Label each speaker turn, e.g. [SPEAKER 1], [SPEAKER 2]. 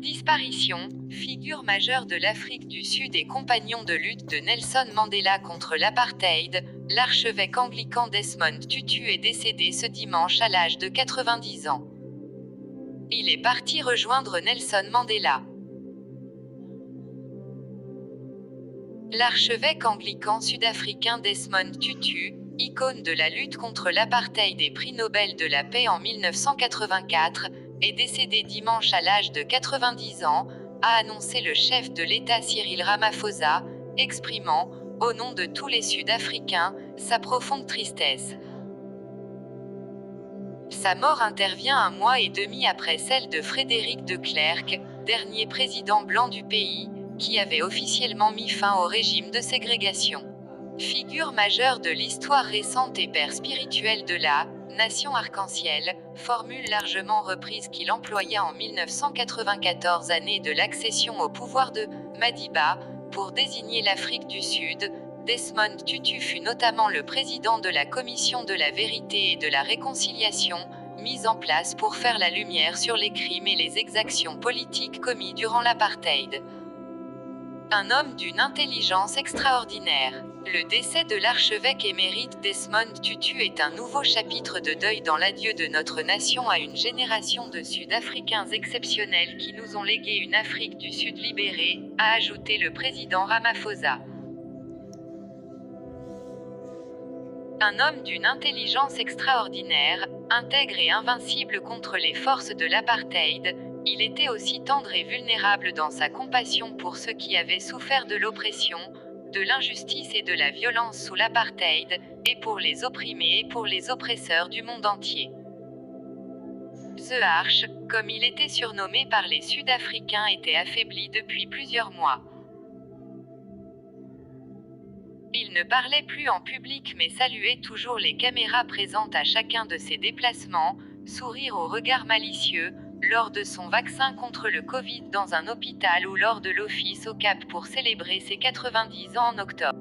[SPEAKER 1] Disparition, figure majeure de l'Afrique du Sud et compagnon de lutte de Nelson Mandela contre l'apartheid, l'archevêque anglican Desmond Tutu est décédé ce dimanche à l'âge de 90 ans. Il est parti rejoindre Nelson Mandela. L'archevêque anglican sud-africain Desmond Tutu, icône de la lutte contre l'apartheid et prix Nobel de la paix en 1984, est décédé dimanche à l'âge de 90 ans, a annoncé le chef de l'État Cyril Ramaphosa, exprimant, au nom de tous les Sud-Africains, sa profonde tristesse. Sa mort intervient un mois et demi après celle de Frédéric de Klerk, dernier président blanc du pays, qui avait officiellement mis fin au régime de ségrégation. Figure majeure de l'histoire récente et père spirituel de la Nation arc-en-ciel, formule largement reprise qu'il employa en 1994, année de l'accession au pouvoir de Madiba, pour désigner l'Afrique du Sud. Desmond Tutu fut notamment le président de la Commission de la vérité et de la réconciliation, mise en place pour faire la lumière sur les crimes et les exactions politiques commis durant l'apartheid. Un homme d'une intelligence extraordinaire. Le décès de l'archevêque émérite Desmond Tutu est un nouveau chapitre de deuil dans l'adieu de notre nation à une génération de Sud-Africains exceptionnels qui nous ont légué une Afrique du Sud libérée, a ajouté le président Ramaphosa. Un homme d'une intelligence extraordinaire, intègre et invincible contre les forces de l'apartheid, il était aussi tendre et vulnérable dans sa compassion pour ceux qui avaient souffert de l'oppression, de l'injustice et de la violence sous l'apartheid, et pour les opprimés et pour les oppresseurs du monde entier. The Arch, comme il était surnommé par les Sud-Africains, était affaibli depuis plusieurs mois. Il ne parlait plus en public mais saluait toujours les caméras présentes à chacun de ses déplacements, sourire au regard malicieux, lors de son vaccin contre le Covid dans un hôpital ou lors de l'office au Cap pour célébrer ses 90 ans en octobre.